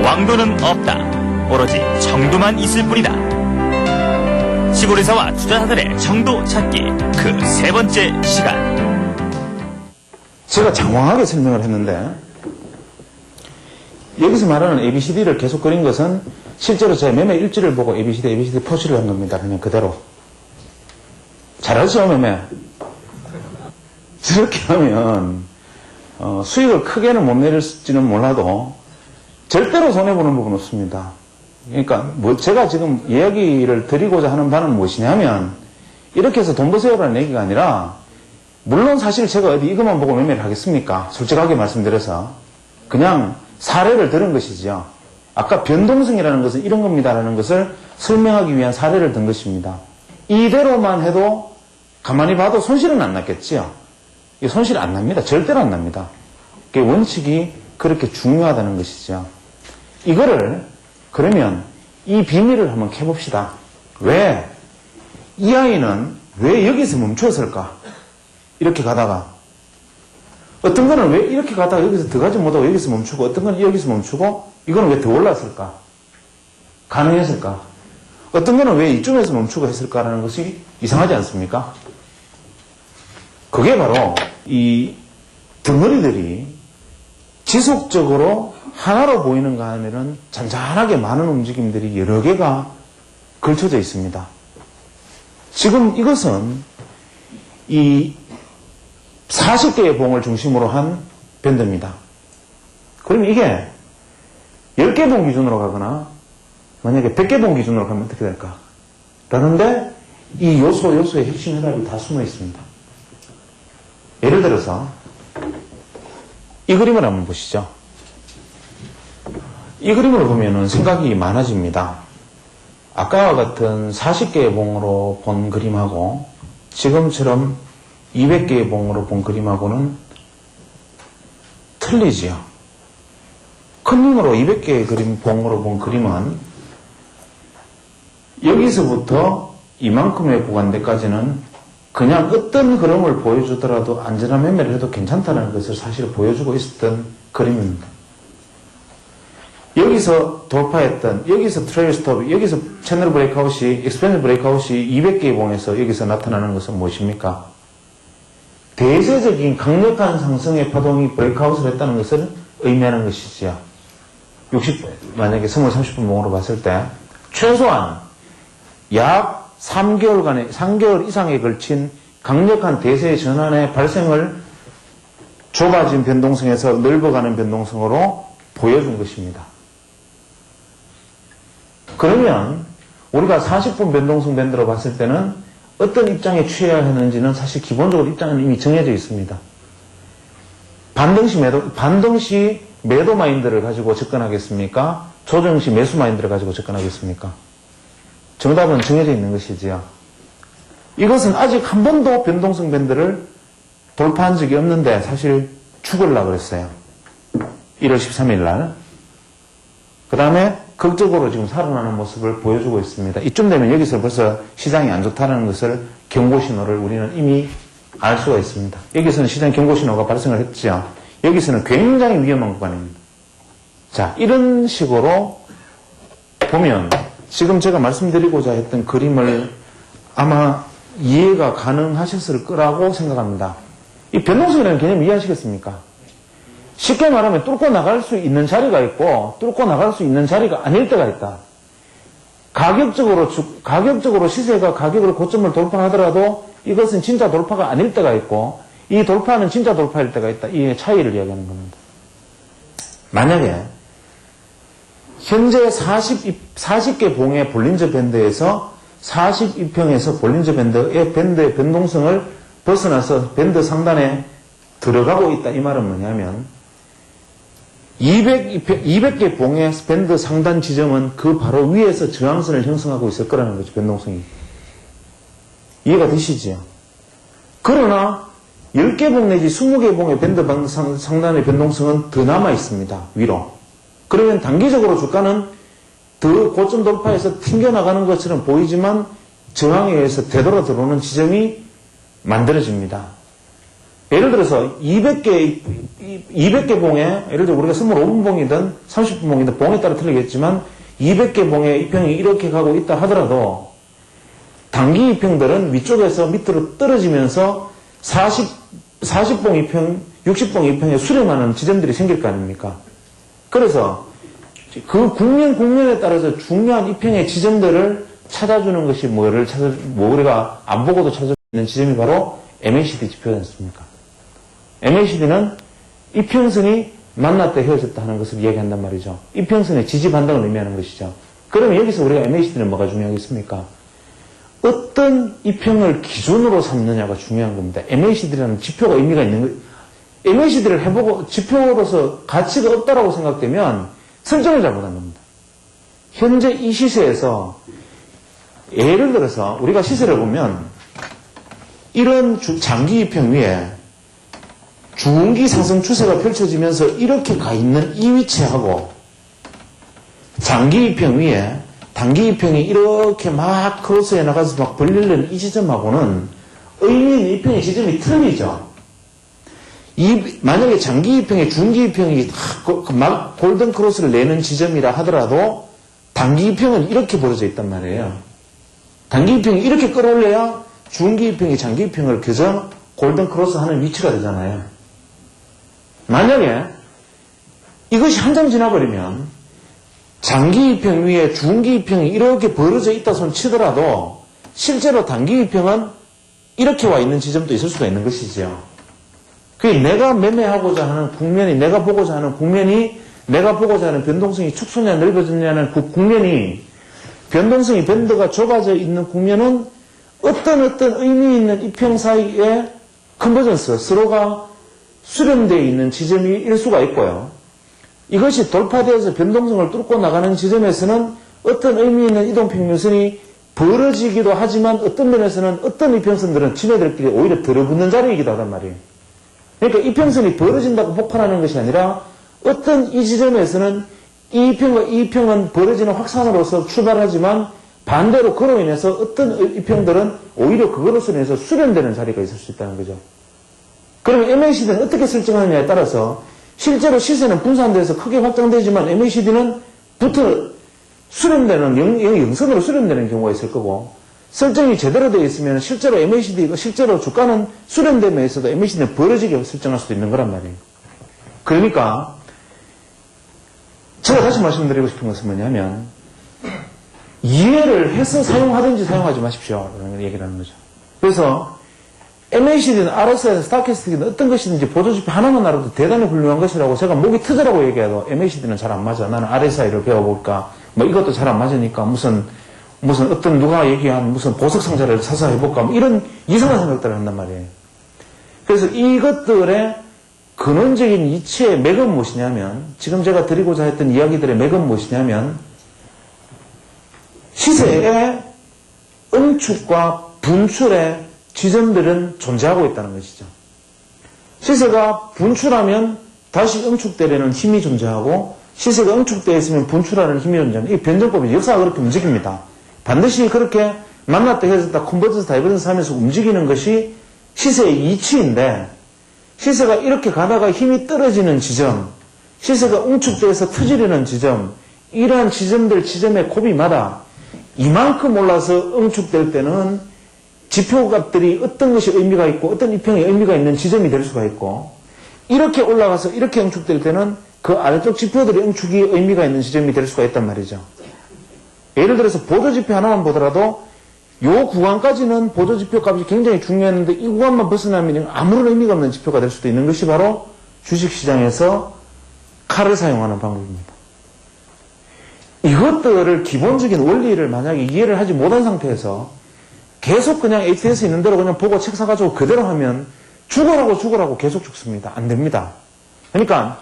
왕도는 없다. 오로지 정도만 있을 뿐이다. 시골에서와 투자자들의 정도 찾기 그 세 번째 시간. 제가 장황하게 설명을 했는데 여기서 말하는 ABCD를 계속 그린 것은 실제로 제 매매 일지를 보고 ABCD 표시를 한 겁니다. 그냥 그대로. 잘하죠, 매매? 저렇게 하면 수익을 크게는 못 내릴지는 몰라도 절대로 손해보는 부분은 없습니다. 그러니까 제가 지금 이야기를 드리고자 하는 바는 무엇이냐면 이렇게 해서 돈 버세요라는 얘기가 아니라 물론 사실 제가 어디 이것만 보고 매매를 하겠습니까? 솔직하게 말씀드려서 그냥 사례를 들은 것이죠. 아까 변동성이라는 것은 이런 겁니다라는 것을 설명하기 위한 사례를 든 것입니다. 이대로만 해도 가만히 봐도 손실은 안 났겠지요. 손실 안 납니다. 절대로 안 납니다. 원칙이 그렇게 중요하다는 것이죠. 이거를 그러면 이 비밀을 한번 캐봅시다. 왜? 이 아이는 왜 여기서 멈췄을까? 이렇게 가다가 어떤 거는 왜 이렇게 가다가 여기서 더 가지 못하고 여기서 멈추고 어떤 거는 여기서 멈추고 이거는 왜 더 올랐을까? 가능했을까? 어떤 거는 왜 이쯤에서 멈추고 했을까라는 것이 이상하지 않습니까? 그게 바로 이 덩어리들이 지속적으로 하나로 보이는가 하면은 잔잔하게 많은 움직임들이 여러 개가 걸쳐져 있습니다. 지금 이것은 이 40개의 봉을 중심으로 한 밴드입니다. 그러면 이게 10개 봉 기준으로 가거나 만약에 100개 봉 기준으로 가면 어떻게 될까? 라는데 이 요소의 핵심 해답이 다 숨어 있습니다. 예를 들어서 이 그림을 한번 보시죠. 이 그림을 보면은 생각이 많아집니다. 아까와 같은 40개의 봉으로 본 그림하고 지금처럼 200개의 봉으로 본 그림하고는 틀리지요. 큰 눈으로 200개의 봉으로 본 그림은 여기서부터 이만큼의 구간대까지는 그냥 어떤 흐름을 보여주더라도 안전한 매매를 해도 괜찮다는 것을 사실 보여주고 있었던 그림입니다. 여기서 돌파했던, 여기서 트레일 스톱, 여기서 채널 브레이크아웃이, 익스펜드 브레이크아웃이 200개의 봉에서 여기서 나타나는 것은 무엇입니까? 대세적인 강력한 상승의 파동이 브레이크아웃을 했다는 것을 의미하는 것이지요. 만약에 30분 봉으로 봤을 때 최소한 약 3개월 이상에 걸친 강력한 대세의 전환의 발생을 좁아진 변동성에서 넓어가는 변동성으로 보여준 것입니다. 그러면 우리가 40분 변동성 밴드로 봤을 때는 어떤 입장에 취해야 하는지는 사실 기본적으로 입장은 이미 정해져 있습니다. 반등시 매도 마인드를 가지고 접근하겠습니까? 조정시 매수 마인드를 가지고 접근하겠습니까? 정답은 정해져 있는 것이지요. 이것은 아직 한 번도 변동성 밴드를 돌파한 적이 없는데 사실 죽으려고 그랬어요. 1월 13일 날. 그 다음에 극적으로 지금 살아나는 모습을 보여주고 있습니다. 이쯤 되면 여기서 벌써 시장이 안 좋다는 것을 경고신호를 우리는 이미 알 수가 있습니다. 여기서는 시장 경고신호가 발생을 했죠. 여기서는 굉장히 위험한 구간입니다. 자, 이런 식으로 보면 지금 제가 말씀드리고자 했던 그림을 아마 이해가 가능하셨을 거라고 생각합니다. 이 변동성이라는 개념 이해하시겠습니까? 쉽게 말하면 뚫고 나갈 수 있는 자리가 있고 뚫고 나갈 수 있는 자리가 아닐 때가 있다. 가격적으로 시세가 가격을 고점을 돌파하더라도 이것은 진짜 돌파가 아닐 때가 있고 이 돌파는 진짜 돌파일 때가 있다. 이 차이를 이야기하는 겁니다. 만약에 현재 40개 봉의 볼린저 밴드에서 42평에서 볼린저 밴드의 변동성을 벗어나서 밴드 상단에 들어가고 있다. 이 말은 뭐냐면 200개 봉의 밴드 상단 지점은 그 바로 위에서 저항선을 형성하고 있을 거라는 거죠. 변동성이. 이해가 되시죠? 그러나 10개 봉 내지 20개 봉의 밴드 상단의 변동성은 더 남아 있습니다. 위로. 그러면 단기적으로 주가는 더 고점 돌파해서 튕겨나가는 것처럼 보이지만 저항에 의해서 되돌아 들어오는 지점이 만들어집니다. 예를 들어서 200개 봉에, 예를 들어 우리가 25분 봉이든 30분 봉이든 봉에 따라 틀리겠지만 200개 봉에 이평이 이렇게 가고 있다 하더라도 단기 이평들은 위쪽에서 밑으로 떨어지면서 40봉 이평, 60봉 이평에 수렴하는 지점들이 생길 거 아닙니까? 그래서 그 국면에 따라서 중요한 이평의 지점들을 찾아주는 것이 우리가 안 보고도 찾을 수 있는 지점이 바로 MACD 지표지 않습니까? MACD는 이평선이 만났다 헤어졌다 하는 것을 이야기한단 말이죠. 이평선의 지지 반등을 의미하는 것이죠. 그러면 여기서 우리가 MACD는 뭐가 중요하겠습니까? 어떤 이평을 기준으로 삼느냐가 중요한 겁니다. MACD라는 지표가 의미가 있는 거예요. MACD를 해보고 지표로서 가치가 없다라고 생각되면 설정을 잘못한 겁니다. 현재 이 시세에서 예를 들어서 우리가 시세를 보면 이런 장기 이평 위에 중기 상승 추세가 펼쳐지면서 이렇게 가 있는 이 위치하고 장기 이평 위에 단기 이평이 이렇게 막 크로스해 나가서 막 벌리려는 이 지점하고는 의미 있는 이평의 지점이 틀리죠. 만약에 장기 이평에 중기 이평이 막 골든 크로스를 내는 지점이라 하더라도 단기 이평은 이렇게 벌어져 있단 말이에요. 단기 이평이 이렇게 끌어올려야 중기 이평이 장기 이평을 그저 골든 크로스 하는 위치가 되잖아요. 만약에 이것이 한 점 지나버리면 장기 이평 위에 중기 이평이 이렇게 벌어져 있다 손 치더라도 실제로 단기 이평은 이렇게 와 있는 지점도 있을 수가 있는 것이죠. 그게 내가 매매하고자 하는 국면이, 내가 보고자 하는 국면이, 내가 보고자 하는 변동성이 축소냐 넓어졌냐는 그 국면이, 변동성이 밴드가 좁아져 있는 국면은 어떤 의미 있는 이평 사이에 컨버전스, 서로가 수렴되어 있는 지점일 수가 있고요. 이것이 돌파되어서 변동성을 뚫고 나가는 지점에서는 어떤 의미 있는 이동평균선이 벌어지기도 하지만 어떤 면에서는 어떤 이평선들은 지네들끼리 오히려 들어붙는 자리이기도 하단 말이에요. 그러니까 이평선이 벌어진다고 폭발하는 것이 아니라 어떤 이 지점에서는 이 이평과 이 이평은 벌어지는 확산으로서 출발하지만 반대로 그로 인해서 어떤 이평들은 오히려 그것으로 인해서 수렴되는 자리가 있을 수 있다는 거죠. 그러면 MACD는 어떻게 설정하느냐에 따라서 실제로 시세는 분산돼서 크게 확장되지만 MACD는 수렴되는, 영선으로 수렴되는 경우가 있을 거고 설정이 제대로 되어 있으면 실제로 MACD가 실제로 주가는 수렴됨에 있어도 MACD는 벌어지게 설정할 수도 있는 거란 말이에요. 그러니까 제가 다시 말씀드리고 싶은 것은 뭐냐면 이해를 해서 사용하든지 사용하지 마십시오 라는 얘기를 하는 거죠. 그래서 MACD는 RSI든 스타캐스틱이든 어떤 것이든지 보조지표 하나만 알아도 대단히 훌륭한 것이라고 제가 목이 터져라고 얘기해도 MACD는 잘 안 맞아. 나는 RSI를 배워볼까 뭐 이것도 잘 안 맞으니까 무슨 어떤 누가 얘기한 무슨 보석 상자를 사서 해볼까 뭐 이런 이상한 생각들을 한단 말이에요. 그래서 이것들의 근원적인 이치의 맥은 무엇이냐면 지금 제가 드리고자 했던 이야기들의 맥은 무엇이냐면 시세의 응축과 분출의 지점들은 존재하고 있다는 것이죠. 시세가 분출하면 다시 응축되려는 힘이 존재하고 시세가 응축되어 있으면 분출하는 힘이 존재하는 이 변정법이 역사가 그렇게 움직입니다. 반드시 그렇게 만났다 헤어졌다 컨버전스 다이버전스 하면서 움직이는 것이 시세의 이치인데 시세가 이렇게 가다가 힘이 떨어지는 지점, 시세가 응축돼서 터지려는 지점, 이러한 지점의 고비마다 이만큼 올라서 응축될 때는 지표값들이 어떤 것이 의미가 있고 어떤 이평이 의미가 있는 지점이 될 수가 있고 이렇게 올라가서 이렇게 응축될 때는 그 아래쪽 지표들의 응축이 의미가 있는 지점이 될 수가 있단 말이죠. 예를 들어서 보조지표 하나만 보더라도 요 구간까지는 보조지표 값이 굉장히 중요했는데 이 구간만 벗어나면 아무런 의미가 없는 지표가 될 수도 있는 것이 바로 주식시장에서 칼을 사용하는 방법입니다. 이것들을 기본적인 원리를 만약에 이해를 하지 못한 상태에서 계속 그냥 ATS 있는 대로 그냥 보고 책 사가지고 그대로 하면 죽으라고 계속 죽습니다. 안 됩니다. 그러니까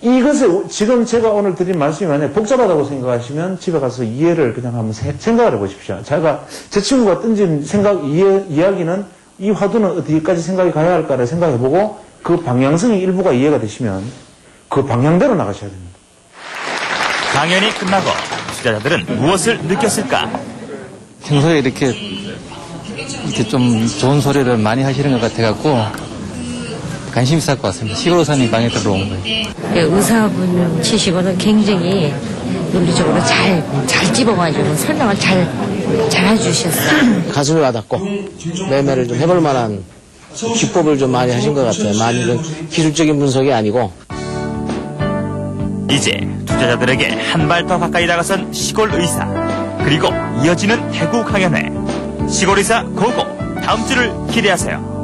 이것을 지금 제가 오늘 드린 말씀이 만약에 복잡하다고 생각하시면 집에 가서 이해를 그냥 한번 생각을 해보십시오. 제 친구가 던진 이야기는 이 화두는 어디까지 생각이 가야 할까를 생각해보고 그 방향성이 일부가 이해가 되시면 그 방향대로 나가셔야 됩니다. 강연이 끝나고 투자자들은 무엇을 느꼈을까? 평소에 이렇게 좀 좋은 소리를 많이 하시는 것 같아갖고 관심 있을 것 같습니다. 시골 의사님 강의 들어온 거예요. 의사분 치시고는 굉장히 논리적으로 잘 집어가지고 설명을 잘 해주셨어요. 가슴이 와닿고 매매를 좀 해볼 만한 기법을 좀 많이 하신 것 같아요. 많이 좀 기술적인 분석이 아니고. 이제 투자자들에게 한 발 더 가까이 다가선 시골 의사, 그리고 이어지는 대구 강연회. 시골 의사 고고, 다음 주를 기대하세요.